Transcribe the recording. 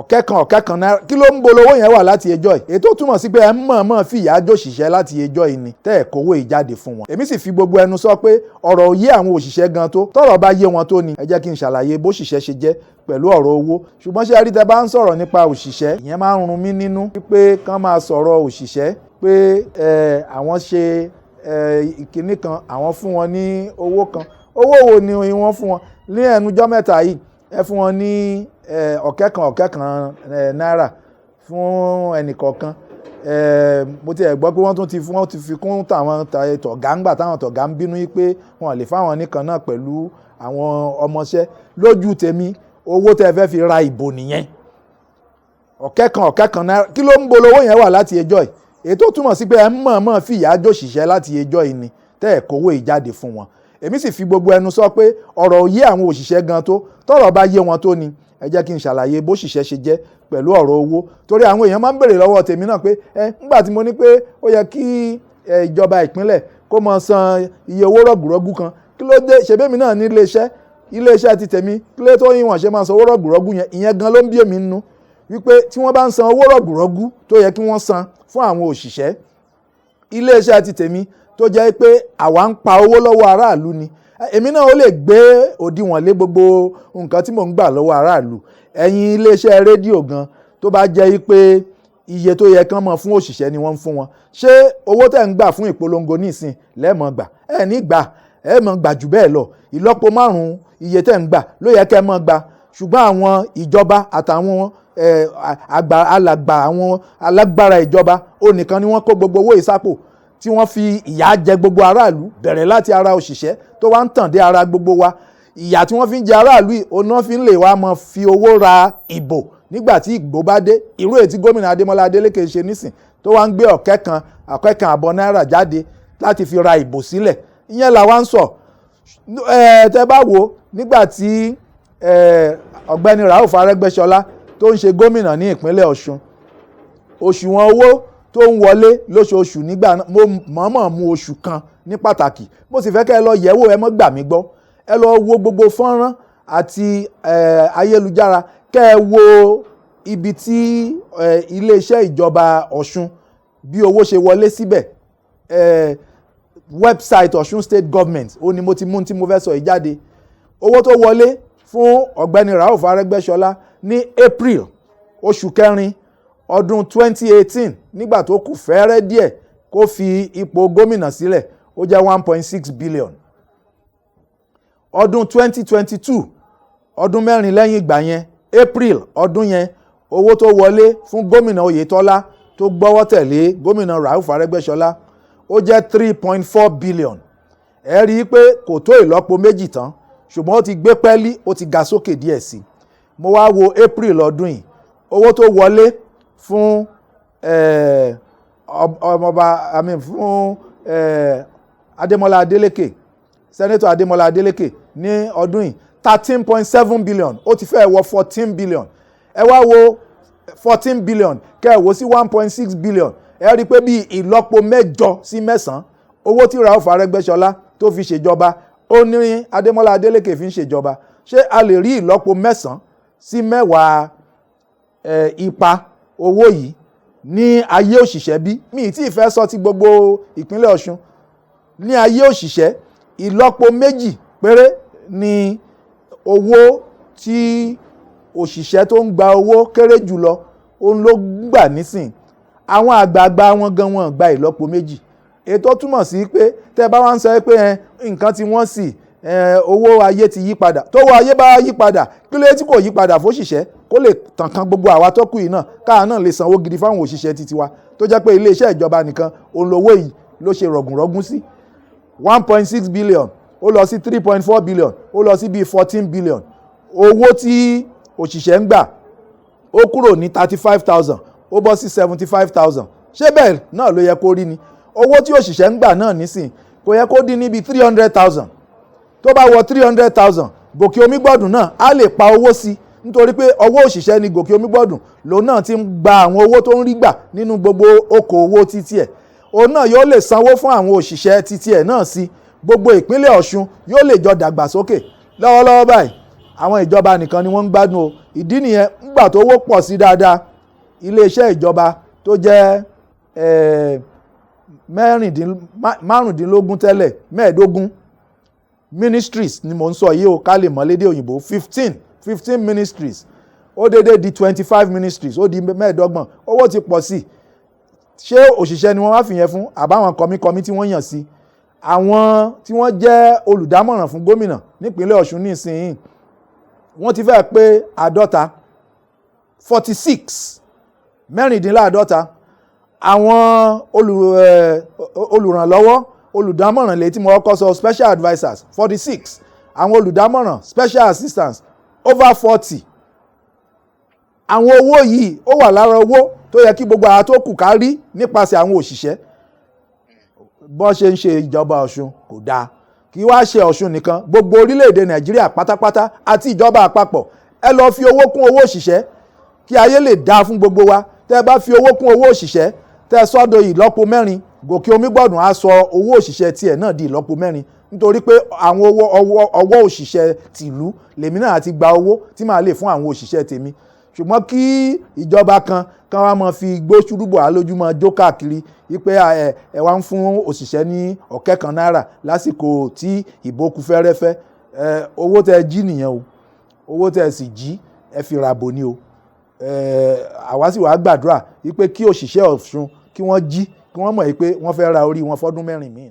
ọ̀kẹ́ kan náírà kí ló ń bolówó yẹn wà láti ẹjọ́ yìí èyí tó túmọ̀ sí pé ẹ mọ̀ọ́mọ̀ fìyà jòṣìṣẹ́ láti ẹjọ́ yìí ni tẹ́ ẹ̀ kówó ìjáde fún wọn. èmi sì fi gbogbo ẹnu sọ pé ọ̀rọ̀ òye àwọn òṣìṣẹ́ gan tó tọ́rọ̀ bá yé wọn tó ni ẹ jẹ́ kí n ṣàlàyé bóṣìṣẹ́ ṣe jẹ́ pẹ̀lú ọ̀rọ̀ owó ṣùgbọ́n ṣé ẹ rí tẹ́ bá ń sọ̀rọ̀ nípa òṣìṣẹ́ ìyẹn máa ń run mí nínú wípé kán máa sọ̀rọ̀ òṣìṣẹ́ pé àwọn ṣe ìkíní kan àwọn fún wọn ní owó kan owó wo ni wọ́n fún wọn ní ẹnujọ́ mẹ́ta yìí ẹ fún wọn ní ọ̀kẹ́ kan náírà fún ẹnìkọ̀ọ̀kan mo ti ẹ̀ gbọ́ pé wọ́n ti fi kún tàwọn tọ̀gá ńgbà táwọn tọ̀gá ń bínú yìí pé wọ́n lè fáwọn nìkan náà pẹ̀lú àwọn ọmọọṣẹ́ lójú tèmi owó tẹ́ fẹ́ fi ra ìbò nìyẹn ọ̀kẹ́ kan náírà kí ló ń bolówó yẹn wà láti ẹjọ́ yìí èyí tó túmọ̀ sí pé ẹ mọ̀ọ́mọ̀ fìyà jòṣìṣẹ́ láti ẹjọ́ yìí ni tẹ́ ẹ̀ kówó ìjáde fún wọn. èmi sì fi gbogbo ẹnu sọ pé ọ̀rọ̀ òye àwọn òṣìṣẹ́ gan tó tọ́rọ̀ bá yé wọn tó ni ẹ jẹ́ kí n ṣàlàyé bóṣìṣẹ́ ṣe jẹ́ pẹ̀lú ọ̀rọ̀ owó torí àwọn èèyàn máa ń béèrè lọ́wọ́ tèmi náà pé nígbà tí mo ní pé ó yẹ kí ìjọba ìpínlẹ̀ kó máa san iye owó rọ̀gùrọ̀gù kan kí ló dé ṣebémi náà ní iléeṣẹ́ ti tèmi kí ló tó yín wọ́n ṣe máa san owó rọ̀gùrọ̀gù yẹn ìyẹn gan ló ń bí èmi nínú wípé tí wọ́n bá ń san owó rọ̀gùrọ̀gù tó yẹ kí wọ́n san fún àwọn òṣìṣẹ́ iléeṣẹ́ ti tèmi tó jẹ́ pé àwa ń pa owó lọ́wọ́ aráàlú ni èmi náà ó lè gbé òdiwọ̀n lé gbogbo nǹkan tí mò ń gbà lọ́wọ́ aráàlú ẹ̀yin iléeṣẹ́ rédíò gan tó bá jẹ́ pé iye tó yẹ kán mọ̀ fún òṣìṣẹ́ ni wọ́n ń fún wọn ṣé owó tẹ̀ ń gbà fún ìpolongo nísìn lẹ́ẹ̀mọ̀ gbà ní gbà ẹ̀ mọ̀ gbà jù bẹ́ẹ̀ lọ ìlọ́po 5 iye tẹ̀ ń gbà ló yẹ kẹ́ mọ̀ gbà ṣùgbọ́n àwọn ìjọba àtàwọn alàgbà àwọn alágbára ìjọba ó nìkan ni wọ́n kó gbogbo owó ìsápò tí wọ́n fi ìyà jẹ gbogbo aráàlú bẹ̀rẹ̀ láti ara òṣìṣẹ́ tó wá ń tàn dé ara gbogbo wa ìyà tí wọ́n fi ń jẹ aráàlú yìí òun náà fi ń lè wá mọ fi owó ra ìbò nígbà tí ìgbó bá dé irú èyí tí gómìnà Adémọ́lá Adélékè ṣe nísìn tó wá ń gbé ọ̀kẹ́ kan àbọ̀ náírà jáde láti fi ra ìbò sílẹ̀ ìyẹn làwa ń sọ tẹ́ bá wò nígbà tí ọ̀gbẹ́ni Rauf Arẹ́gbẹ́ṣọlá tó ń ṣe gómìnà ní ìpínlẹ̀ Ọ̀ṣun òṣùwọ̀n owó tó ń wọlé lóṣooṣù nígbà náà mo mọ̀ọ́mọ̀ mú oṣù kan ní pàtàkì mo sì fẹ́ kẹ́ ẹ lọ yẹ̀wò ẹ mọ́ gbà mí gbọ́ ẹ lọ wo gbogbo fọ́nrán àti ayélujára kẹ́ ẹ wo ibi tí iléeṣẹ́ ìjọba Ọ̀ṣun bí owó ṣe wọlé síbẹ̀ website Ọ̀ṣun State Government ó ní mo ti mú tí mo fẹ́ sọ yìí jáde owó tó wọlé fún ọ̀gbẹ́ni Rauf Arẹ́gbẹ́ṣọlá ní April oṣù kẹrin ọdún 2018 nígbà tó kù fẹ́rẹ́ díẹ̀ kó fi ipò gómìnà sílẹ̀ ó jẹ́ 1.6 billion ọdún 2022 ọdún mẹ́rin lẹ́yìn ìgbà yẹn April ọdún yẹn owó tó wọlé fún gómìnà Oyètọ́lá tó gbọ́wọ́ tẹ̀lé gómìnà Rauf Arẹ́gbẹ́ṣọlá ó jẹ́ 3.4 billion ẹ rí i pé kò tó ìlọ́po méjì tán ṣùgbọ́n ó ti gbé pẹ́ẹ́lí ó ti ga sókè díẹ̀ sí mo wá wo April ọdún yìí owó tó wọlé fún fún Adémọ́lá Adélékè Sẹ́nétọ̀ Adémọ́lá Adélékè ní ọdún yìí 13.7 billion ó ti fẹ́ wọ 14 billion ẹ wá wo 14 billion kẹ́ ẹ wò sí 1.6 billion ẹ rí i pé bí ìlọ́po 8 sí 9 owó tí Rauf Arẹ́gbẹ́ṣọlá tó fi ṣèjọba ó ní Adémọ́lá Adélékè fi ń ṣèjọba ṣé a lè rí ìlọ́po 9 sí 10 ipa owó yìí ní ayé òṣìṣẹ́ bí mi tí ìfẹ́ sọ ti gbogbo ìpínlẹ̀ Ọ̀ṣun ní ayé òṣìṣẹ́ ìlọ́po 2 péré ni owó tí òṣìṣẹ́ tó ń gba owó kéré jùlọ òun ló gbà nísìn àwọn àgbààgbà wọn gan wọn gba ìlọ́po 2 ètò túmọ̀ sí pé tẹ́ bá wá ń sọ pé nǹkan tí wọ́n sì owó ayé ti yí padà tówó ayé bá yí padà kí ló tí kò yí padà fóṣìṣẹ́ kó lè tàn kan gbogbo àwa tó kù yìí náà káà náà lè sanwó gidi fáwọn òṣìṣẹ́ titi wa tó jẹ́ pé iléeṣẹ́ ìjọba nìkan òun lówó yìí ló ṣe rọ̀gùnrọ̀gùn sí 1.6 billion ó lọ sí 3.4 billion ó lọ sí bíi 14 billion owó tí òṣìṣẹ́ ń gbà ó kúrò ní 35,000 ó bọ́ sí 75,000 ṣé bẹ́ẹ̀ náà ló yẹ kó rí ni owó tí òṣìṣẹ́ ń gbà náà nísìn kò yẹ kó dín níbi 300,000 tó bá wọ 300,000 Goke Omigbodun náà á lè pa owó sí nítorí pé ọwọ́ òṣìṣẹ́ ni Goke Omigbodun lòun náà ti ń gba àwọn owó tó ń rí gbà nínú gbogbo okòwò títí ẹ̀ òun náà yóò lè sanwó fún àwọn òṣìṣẹ́ títí ẹ̀ náà sí gbogbo ìpínlẹ̀ Ọ̀ṣun yóò lè jọ dàgbàsókè lọ́wọ́lọ́wọ́ báyìí àwọn ìjọba nìkan ni wọ́n ń gbádùn o. Ìdí nìyẹn nígbà tó owó pọ̀ sí dáadáa iléeṣẹ́ ìjọba tó jẹ́ márùndínlógún tẹ́lẹ̀ 15 ministries ni mò ń sọ yìí o ká lè mọ̀ lédè òyìnbó 15 ministries ó dédé di 25 ministries ó di 25 owó ti pọ̀ sí. Ṣé òṣìṣẹ́ ni wọ́n wá fìyẹn fún àbáwọn kọmíkọmí tí wọ́n yàn sí? Àwọn tí wọ́n jẹ́ olùdámọ̀ràn fún gómìnà nípínlẹ̀ Ọ̀ṣun nísìnyí wọ́n ti fẹ́ pé 46 mẹ́rìndínláàádọ́ta. Àwọn olùrànlọ́wọ́ olùdámọ̀ràn lè tí mo kọ́ sọ special advisers 46. Àwọn olùdámọ̀ràn special assistants over 40. Àwọn owó yìí ó wà lára owó tó yẹ kí gbogbo àwọn tó kù ká rí nípasẹ̀ àwọn òṣìṣẹ́. Bọ́n ṣe ń ṣe ìjọba Ọ̀ṣun kò dáa. Kì í wá ṣe Ọ̀ṣun nìkan, gbogbo orílẹ̀-èdè Nàìjíríà pátápátá àti ìjọba àpapọ̀ ẹ lọ fi owó kún owó òṣìṣẹ́ kí ayé lè dáa fún gbogbo wa. Tẹ́ ẹ bá fi owó kún owó òṣìṣẹ́ tẹ́ ẹ sọ́dọ̀ ìlọ́po 4, Gòkè Omigbodun á sọ owó òṣìṣẹ́ tiẹ̀ náà di ìlọ́po 4 nítorí pé àwọn ọwọ́ òṣìṣẹ́ tìlú lèmi náà ti gba owó tí màá lè fún àwọn òṣìṣẹ́ tèmi. Ṣùgbọ́n kí ìjọba kan wá máa fi igbó ṣùrùbọ̀ alójúmọ́ jó káàkiri wípé ẹ wá ń fún òṣìṣẹ́ ní ọ̀kẹ́ kan náírà lásìkò tí ìbò kù fẹ́rẹ́fẹ́. Owó tẹ́ jí nìyẹn o, owó tẹ́ sì jí ẹ fi ràbò ni o. Àwa sì wá gbàdúrà wípé kí òṣìṣẹ́ Ọ̀ṣun kí wọ́n jí kí wọ́n mọ̀ wípé wọ́n fẹ́ ra orí wọn fọ́dún 4 míì.